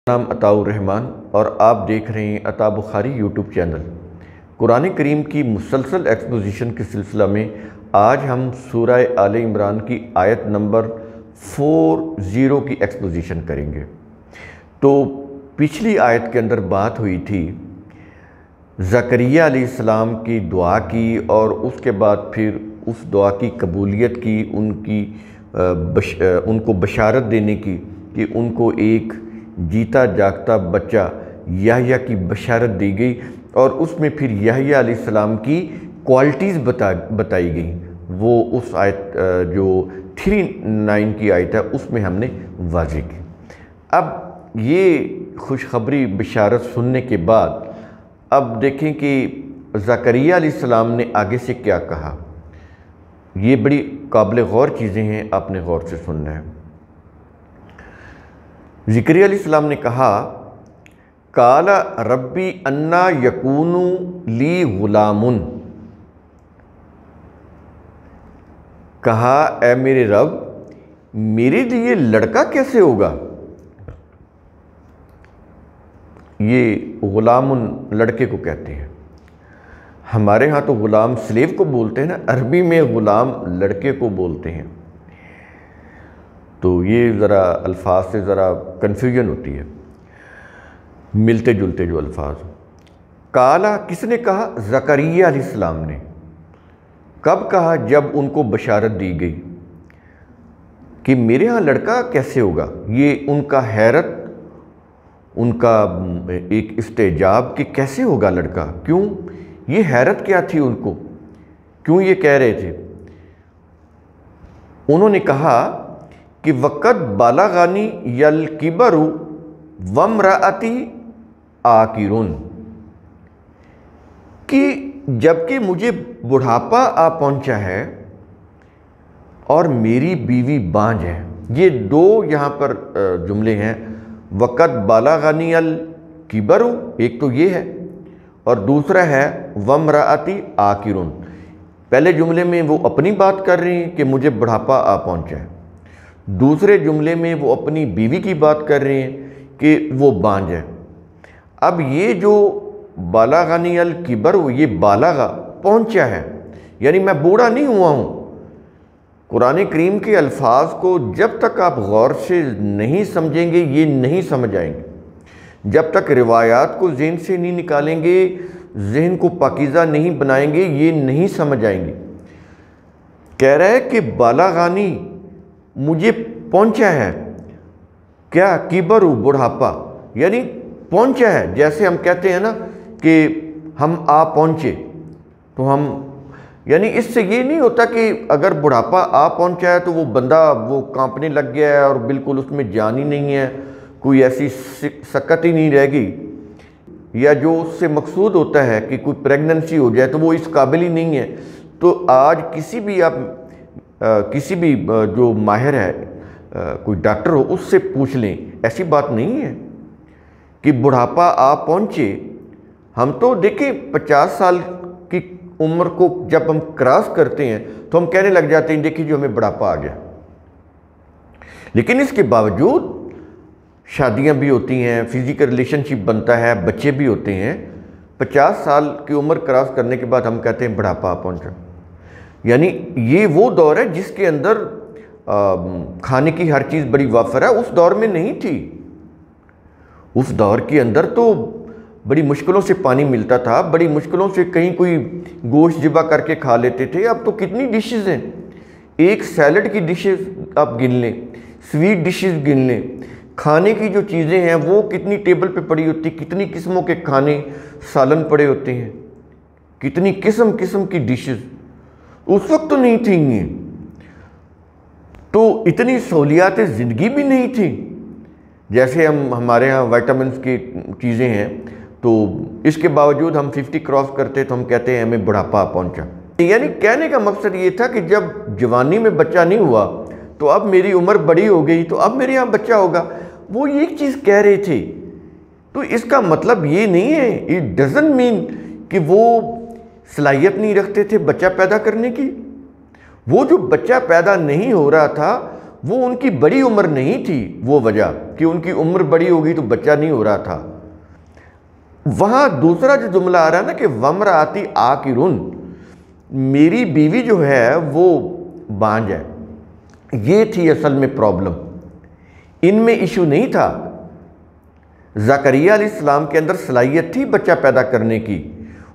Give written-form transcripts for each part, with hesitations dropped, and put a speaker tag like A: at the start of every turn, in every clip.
A: نام عطاء الرحمن اور آپ دیکھ رہے ہیں عطا بخاری یوٹیوب چینل۔ قرآن کریم کی مسلسل ایکسپوزیشن کے سلسلہ میں آج ہم سورہ آل عمران کی آیت نمبر 40 کی ایکسپوزیشن کریں گے۔ تو پچھلی آیت کے اندر بات ہوئی تھی زکریا علیہ السلام کی دعا کی اور اس کے بعد پھر اس دعا کی قبولیت کی، ان کو بشارت دینے کی کہ ان کو ایک جیتا جاگتا بچہ یحییٰ کی بشارت دی گئی، اور اس میں پھر یحییٰ علیہ السلام کی کوالٹیز بتائی گئی۔ وہ اس آیت جو 39 کی آیت ہے اس میں ہم نے واضح کی۔ اب یہ خوشخبری بشارت سننے کے بعد اب دیکھیں کہ زکریا علیہ السلام نے آگے سے کیا کہا۔ یہ بڑی قابل غور چیزیں ہیں، آپ نے غور سے سننا ہے۔ زکریا علیہ السلام نے کہا قال ربی انا یکون لی غلام، کہا اے میرے رب میرے لیے لڑکا کیسے ہوگا۔ یہ غلام لڑکے کو کہتے ہیں، ہمارے ہاں تو غلام سلیو کو بولتے ہیں نا، عربی میں غلام لڑکے کو بولتے ہیں، تو یہ ذرا الفاظ سے ذرا کنفیوژن ہوتی ہے، ملتے جلتے جو الفاظ۔ کالا کس نے کہا؟ زکریا علیہ السلام نے۔ کب کہا؟ جب ان کو بشارت دی گئی کہ میرے ہاں لڑکا کیسے ہوگا۔ یہ ان کا حیرت، ان کا ایک استعجاب کہ کیسے ہوگا لڑکا، کیوں؟ یہ حیرت کیا تھی ان کو، کیوں یہ کہہ رہے تھے؟ انہوں نے کہا کہ وقت بالغانی یلکبر وامرأتی عاقرون، کہ جبکہ مجھے بڑھاپا آ پہنچا ہے اور میری بیوی بانجھ ہے۔ یہ دو یہاں پر جملے ہیں، وقت بالغانی الکبر ایک تو یہ ہے اور دوسرا ہے وامرأتی عاقرون۔ پہلے جملے میں وہ اپنی بات کر رہی ہیں کہ مجھے بڑھاپا آ پہنچا ہے، دوسرے جملے میں وہ اپنی بیوی کی بات کر رہے ہیں کہ وہ بانجھ ہے۔ اب یہ جو بالغانی الکبر یہ بالغا پہنچا ہے، یعنی میں بوڑھا نہیں ہوا ہوں۔ قرآن کریم کے الفاظ کو جب تک آپ غور سے نہیں سمجھیں گے یہ نہیں سمجھ آئیں گے، جب تک روایات کو ذہن سے نہیں نکالیں گے، ذہن کو پاکیزہ نہیں بنائیں گے، یہ نہیں سمجھ آئیں گے۔ کہہ رہا ہے کہ بالغانی مجھے پہنچا ہے، کیا؟ کبر بڑھاپا، یعنی پہنچا ہے۔ جیسے ہم کہتے ہیں نا کہ ہم آ پہنچے، تو ہم یعنی اس سے یہ نہیں ہوتا کہ اگر بڑھاپا آ پہنچا ہے تو وہ بندہ وہ کانپنے لگ گیا ہے اور بالکل اس میں جان ہی نہیں ہے، کوئی ایسی سکت ہی نہیں رہ گئی، یا جو اس سے مقصود ہوتا ہے کہ کوئی پریگننسی ہو جائے تو وہ اس قابل ہی نہیں ہے۔ تو آج کسی بھی جو ماہر ہے، کوئی ڈاکٹر ہو، اس سے پوچھ لیں، ایسی بات نہیں ہے کہ بڑھاپا آ پہنچے۔ ہم تو دیکھیں 50 سال کی عمر کو جب ہم کراس کرتے ہیں تو ہم کہنے لگ جاتے ہیں دیکھیں جو ہمیں بڑھاپا آ گیا، لیکن اس کے باوجود شادیاں بھی ہوتی ہیں، فزیکل ریلیشن شپ بنتا ہے، بچے بھی ہوتے ہیں۔ 50 سال کی عمر کراس کرنے کے بعد ہم کہتے ہیں بڑھاپا آ پہنچا، یعنی یہ وہ دور ہے جس کے اندر کھانے کی ہر چیز بڑی وافر ہے، اس دور میں نہیں تھی۔ اس دور کے اندر تو بڑی مشکلوں سے پانی ملتا تھا، بڑی مشکلوں سے کہیں کوئی گوشت ذبح کر کے کھا لیتے تھے۔ اب تو کتنی ڈشز ہیں، ایک سیلڈ کی ڈشز آپ گن لیں، سویٹ ڈشز گن لیں، کھانے کی جو چیزیں ہیں وہ کتنی ٹیبل پہ پڑی ہوتی، کتنی قسموں کے کھانے سالن پڑے ہوتے ہیں، کتنی قسم کی ڈشز اس وقت تو نہیں تھیں یہ، تو اتنی سہولیات زندگی بھی نہیں تھی۔ جیسے ہمارے ہاں وائٹامنس کی چیزیں ہیں، تو اس کے باوجود ہم 50 کراس کرتے تو ہم کہتے ہیں ہمیں بڑھاپا پہنچا۔ یعنی کہنے کا مقصد یہ تھا کہ جب جوانی میں بچہ نہیں ہوا تو اب میری عمر بڑی ہو گئی تو اب میرے یہاں بچہ ہوگا، وہ ایک چیز کہہ رہے تھے۔ تو اس کا مطلب یہ نہیں ہے، اٹ ڈزنٹ مین کہ وہ صلاحیت نہیں رکھتے تھے بچہ پیدا کرنے کی۔ وہ جو بچہ پیدا نہیں ہو رہا تھا وہ ان کی بڑی عمر نہیں تھی وہ وجہ کہ ان کی عمر بڑی ہوگی تو بچہ نہیں ہو رہا تھا۔ وہاں دوسرا جو جملہ آ رہا ہے نا کہ وَامْرَأَتِي عَاقِرٌ، میری بیوی جو ہے وہ بانجھ ہے، یہ تھی اصل میں پرابلم۔ ان میں ایشو نہیں تھا، زکریا علیہ السلام کے اندر صلاحیت تھی بچہ پیدا کرنے کی،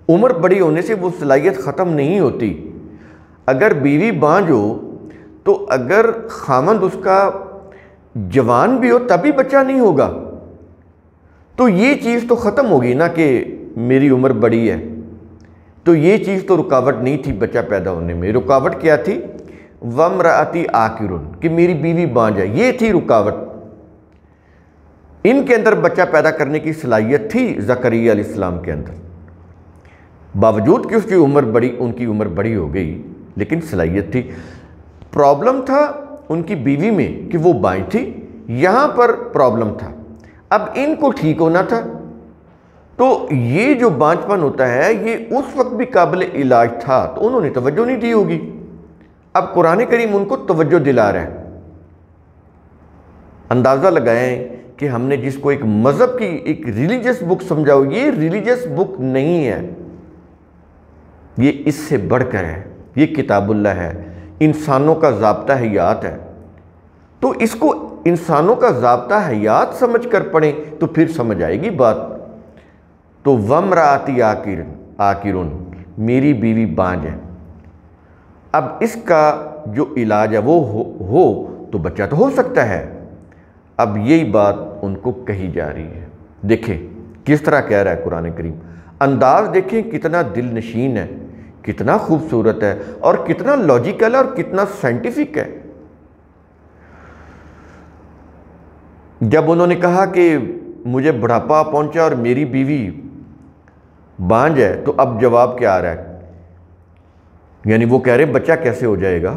A: عمر بڑی ہونے سے وہ صلاحیت ختم نہیں ہوتی۔ اگر بیوی بانجھ ہو تو اگر خامند اس کا جوان بھی ہو تب بھی بچہ نہیں ہوگا، تو یہ چیز تو ختم ہوگی نا کہ میری عمر بڑی ہے، تو یہ چیز تو رکاوٹ نہیں تھی بچہ پیدا ہونے میں۔ رکاوٹ کیا تھی؟ وَامْرَأَتِي عَاقِرٌ، کہ میری بیوی بانجھ ہے، یہ تھی رکاوٹ۔ ان کے اندر بچہ پیدا کرنے کی صلاحیت تھی زکریا علیہ السلام کے اندر، باوجود کہ اس کی عمر بڑی، ان کی عمر بڑی ہو گئی لیکن صلاحیت تھی۔ پرابلم تھا ان کی بیوی میں کہ وہ بانجھ تھی، یہاں پر پرابلم تھا، اب ان کو ٹھیک ہونا تھا۔ تو یہ جو بانجھ پن ہوتا ہے یہ اس وقت بھی قابل علاج تھا تو انہوں نے توجہ نہیں دی ہوگی، اب قرآن کریم ان کو توجہ دلا رہا ہے۔ اندازہ لگائیں کہ ہم نے جس کو ایک مذہب کی ایک ریلیجس بک سمجھا ہو، یہ ریلیجس بک نہیں ہے، یہ اس سے بڑھ کر ہے، یہ کتاب اللہ ہے، انسانوں کا ضابطہ حیات ہے۔ تو اس کو انسانوں کا ضابطہ حیات سمجھ کر پڑھیں تو پھر سمجھ آئے گی بات۔ تو وَامْرَأَتِي عَاقِرٌ، میری بیوی بانجھ ہے، اب اس کا جو علاج ہے وہ ہو تو بچہ تو ہو سکتا ہے۔ اب یہی بات ان کو کہی جا رہی ہے۔ دیکھیں کس طرح کہہ رہا ہے قرآن کریم، انداز دیکھیں کتنا دل نشین ہے، کتنا خوبصورت ہے اور کتنا لاجیکل ہے اور کتنا سائنٹیفک ہے۔ جب انہوں نے کہا کہ مجھے بڑھاپا پہنچا اور میری بیوی بانجھ ہے، تو اب جواب کیا آ رہا ہے؟ یعنی وہ کہہ رہے ہیں بچہ کیسے ہو جائے گا؟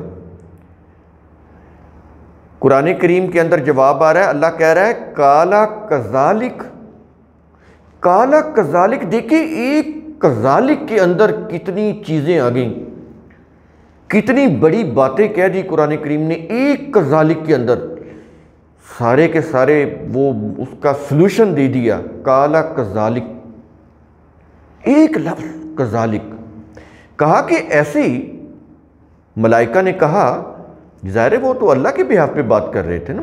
A: قرآن کریم کے اندر جواب آ رہا ہے، اللہ کہہ رہا ہے کالا کذالک، کالا کذالک۔ دیکھیں ایک کذالک کے اندر کتنی چیزیں آ گئیں، کتنی بڑی باتیں کہہ دی قرآن کریم نے ایک کذالک کے اندر، سارے کے سارے وہ اس کا سلوشن دے دیا۔ کالا کذالک، ایک لفظ کذالک کہا کہ ایسے ہی ملائکہ نے کہا، ظاہر ہے وہ تو اللہ کے بہاف پہ بات کر رہے تھے نا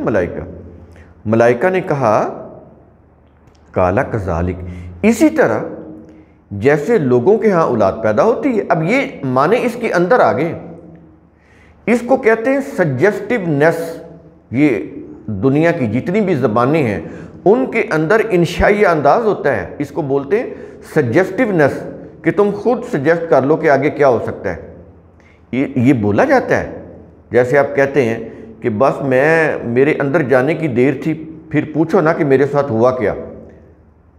A: ملائکہ نے کہا کالا کذالک، اسی طرح جیسے لوگوں کے ہاں اولاد پیدا ہوتی ہے۔ اب یہ معنی اس کے اندر آ گئے، اس کو کہتے ہیں سجیسٹیونیس۔ یہ دنیا کی جتنی بھی زبانیں ہیں ان کے اندر انشائی انداز ہوتا ہے، اس کو بولتے ہیں سجیسٹیونیس، کہ تم خود سجیسٹ کر لو کہ آگے کیا ہو سکتا ہے۔ یہ بولا جاتا ہے، جیسے آپ کہتے ہیں کہ بس میرے اندر جانے کی دیر تھی، پھر پوچھو نا کہ میرے ساتھ ہوا کیا۔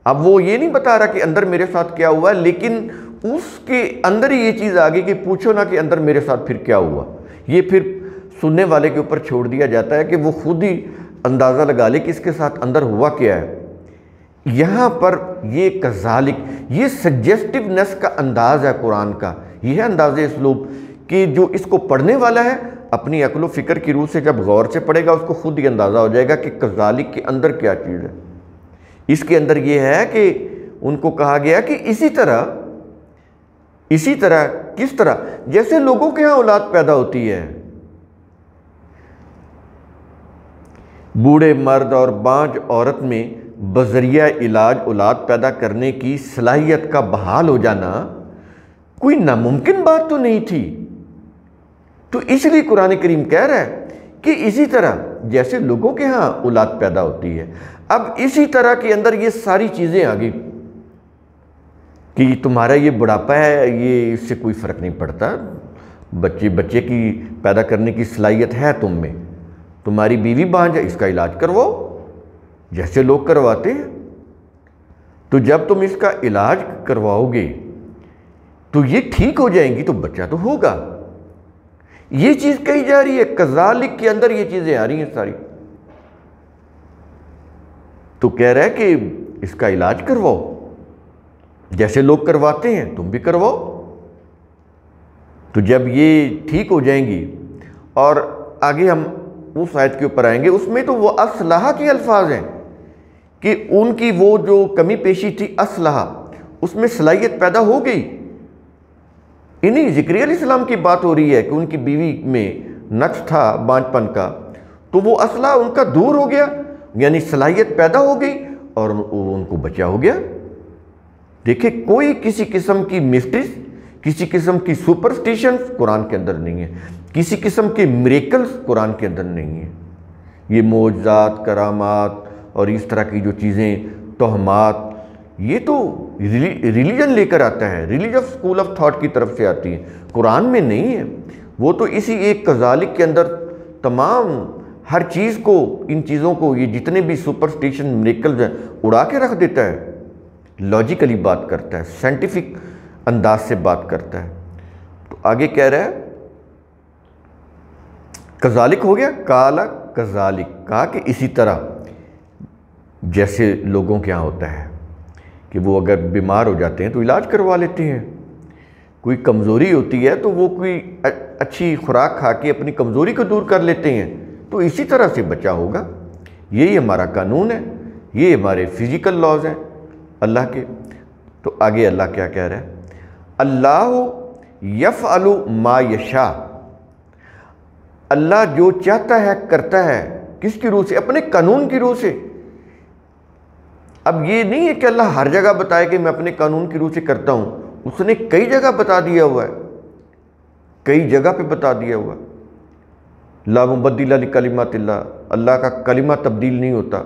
A: اب وہ یہ نہیں بتا رہا کہ اندر میرے ساتھ کیا ہوا، لیکن اس کے اندر ہی یہ چیز آ گئی کہ پوچھو نا کہ اندر میرے ساتھ پھر کیا ہوا۔ یہ پھر سننے والے کے اوپر چھوڑ دیا جاتا ہے کہ وہ خود ہی اندازہ لگا لے کہ اس کے ساتھ اندر ہوا کیا ہے۔ یہاں پر یہ کذالک، یہ سجیسٹیونیس کا انداز ہے قرآن کا، یہ ہے انداز اسلوب کہ جو اس کو پڑھنے والا ہے اپنی عقل و فکر کی روح سے جب غور سے پڑھے گا اس کو خود ہی اندازہ ہو جائے گا کہ کذالک کے اندر کیا چیز ہے۔ اس کے اندر یہ ہے کہ ان کو کہا گیا کہ اسی طرح کس طرح جیسے لوگوں کے ہاں اولاد پیدا ہوتی ہے، بوڑھے مرد اور بانجھ عورت میں بذریعہ علاج اولاد پیدا کرنے کی صلاحیت کا بحال ہو جانا کوئی ناممکن بات تو نہیں تھی۔ تو اس لیے قرآن کریم کہہ رہا ہے کہ اسی طرح جیسے لوگوں کے ہاں اولاد پیدا ہوتی ہے، اب اسی طرح کے اندر یہ ساری چیزیں آ گئی کہ تمہارا یہ بڑھاپا ہے، یہ اس سے کوئی فرق نہیں پڑتا، بچے کی پیدا کرنے کی صلاحیت ہے تم میں، تمہاری بیوی بانجھ ہے، اس کا علاج کرواؤ جیسے لوگ کرواتے ہیں۔ تو جب تم اس کا علاج کرواؤ گے تو یہ ٹھیک ہو جائیں گی تو بچہ تو ہوگا۔ یہ چیز کہی جا رہی ہے، کذالک کے اندر یہ چیزیں آ رہی ہیں ساری۔ تو کہہ رہا ہے کہ اس کا علاج کرواؤ جیسے لوگ کرواتے ہیں تم بھی کرواؤ۔ تو جب یہ ٹھیک ہو جائیں گی، اور آگے ہم اس آیت کے اوپر آئیں گے، اس میں تو وہ اسلحہ کے الفاظ ہیں کہ ان کی وہ جو کمی پیشی تھی اسلحہ، اس میں صلاحیت پیدا ہو گئی۔ انہیں زکریا علیہ السلام کی بات ہو رہی ہے کہ ان کی بیوی میں نقص تھا بانجھ پن کا، تو وہ اسلحہ ان کا دور ہو گیا، یعنی صلاحیت پیدا ہو گئی اور ان کو بچا ہو گیا۔ دیکھیں، کوئی کسی قسم کی مسٹریز، کسی قسم کی سپرسٹیشنز قرآن کے اندر نہیں ہے، کسی قسم کے میریکلز قرآن کے اندر نہیں ہیں۔ یہ معجزات، کرامات اور اس طرح کی جو چیزیں، توہمات، یہ تو ریلیجن لے کر آتا ہے، ریلیجس اسکول آف تھاٹ کی طرف سے آتی ہے، قرآن میں نہیں ہے۔ وہ تو اسی ایک کذالک کے اندر تمام ہر چیز کو، ان چیزوں کو، یہ جتنے بھی سپرسٹیشن میریکلز ہیں، اڑا کے رکھ دیتا ہے، لاجیکلی بات کرتا ہے، سائنٹیفک انداز سے بات کرتا ہے۔ تو آگے کہہ رہا ہے کذالک ہو گیا، کالا کذالک، کہا کہ اسی طرح جیسے لوگوں کے ہاں ہوتا ہے کہ وہ اگر بیمار ہو جاتے ہیں تو علاج کروا لیتے ہیں، کوئی کمزوری ہوتی ہے تو وہ کوئی اچھی خوراک کھا کے اپنی کمزوری کو دور کر لیتے ہیں، تو اسی طرح سے بچا ہوگا۔ یہی ہمارا قانون ہے، یہ ہمارے فزیکل لاز ہیں اللہ کے۔ تو آگے اللہ کیا کہہ رہا ہے؟ اللہ یفعل ما یشاء، اللہ جو چاہتا ہے کرتا ہے، کس کی روح سے؟ اپنے قانون کی روح سے۔ اب یہ نہیں ہے کہ اللہ ہر جگہ بتائے کہ میں اپنے قانون کی روح سے کرتا ہوں، اس نے کئی جگہ بتا دیا ہوا ہے، کئی جگہ پہ بتا دیا ہوا ہے۔ لا مبدل لکلمات اللہ، اللہ کا کلمہ تبدیل نہیں ہوتا۔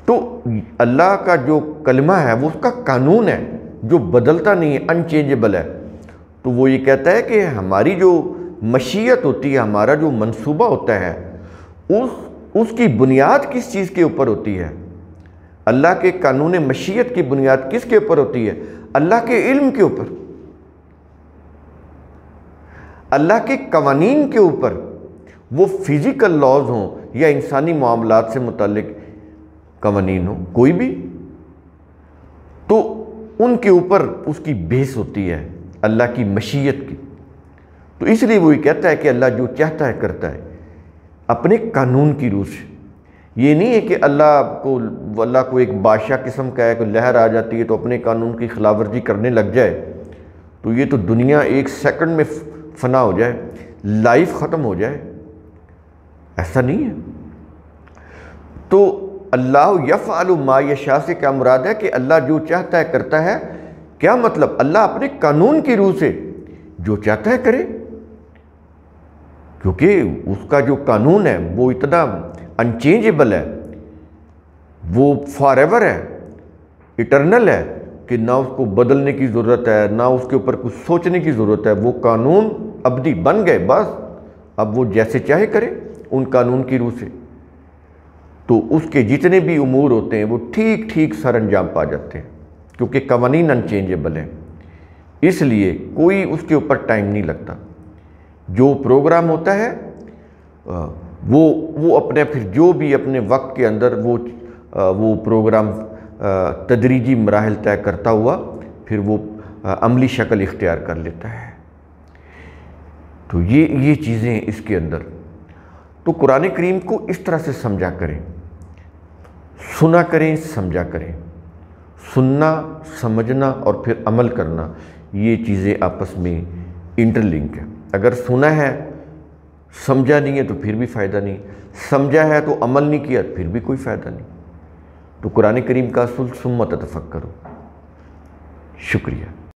A: تو اللہ کا جو کلمہ ہے وہ اس کا قانون ہے جو بدلتا نہیں ہے، انچینجبل ہے۔ تو وہ یہ کہتا ہے کہ ہماری جو مشیت ہوتی ہے، ہمارا جو منصوبہ ہوتا ہے، اس کی بنیاد کس چیز کے اوپر ہوتی ہے؟ اللہ کے قانون مشیت کی بنیاد کس کے اوپر ہوتی ہے؟ اللہ کے علم کے اوپر، اللہ کے قوانین کے اوپر، وہ فزیکل لاز ہوں یا انسانی معاملات سے متعلق قوانین ہوں، کوئی بھی، تو ان کے اوپر اس کی بیس ہوتی ہے اللہ کی مشیت کی۔ تو اس لیے وہ یہ کہتا ہے کہ اللہ جو چاہتا ہے کرتا ہے اپنے قانون کی روح سے۔ یہ نہیں ہے کہ اللہ کو ایک بادشاہ قسم کا ہے، کوئی لہر آ جاتی ہے تو اپنے قانون کی خلاف ورزی کرنے لگ جائے تو یہ تو دنیا ایک سیکنڈ میں فنا ہو جائے، لائف ختم ہو جائے، ایسا نہیں ہے۔ تو اللہ یفعل ما یشاء سے کیا مراد ہے کہ اللہ جو چاہتا ہے کرتا ہے؟ کیا مطلب؟ اللہ اپنے قانون کی روح سے جو چاہتا ہے کرے، کیونکہ اس کا جو قانون ہے وہ اتنا انچینجبل ہے، وہ فار ایور ہے، ایٹرنل ہے، کہ نہ اس کو بدلنے کی ضرورت ہے، نہ اس کے اوپر کچھ سوچنے کی ضرورت ہے۔ وہ قانون ابدی بن گئے، بس اب وہ جیسے چاہے کرے ان قانون کی روح سے۔ تو اس کے جتنے بھی امور ہوتے ہیں وہ ٹھیک ٹھیک سر انجام پا جاتے ہیں، کیونکہ قوانین انچینجبل ہیں، اس لیے کوئی اس کے اوپر ٹائم نہیں لگتا۔ جو پروگرام ہوتا ہے وہ اپنے پھر جو بھی اپنے وقت کے اندر وہ پروگرام تدریجی مراحل طے کرتا ہوا پھر وہ عملی شکل اختیار کر لیتا ہے۔ تو یہ چیزیں اس کے اندر، تو قرآن کریم کو اس طرح سے سمجھا کریں، سنا کریں، سمجھا کریں۔ سننا، سمجھنا اور پھر عمل کرنا، یہ چیزیں آپس میں انٹر لنک ہیں۔ اگر سنا ہے سمجھا نہیں ہے تو پھر بھی فائدہ نہیں، سمجھا ہے تو عمل نہیں کیا پھر بھی کوئی فائدہ نہیں۔ تو قرآن کریم کا اصول ثم تتفکروا۔ شکریہ۔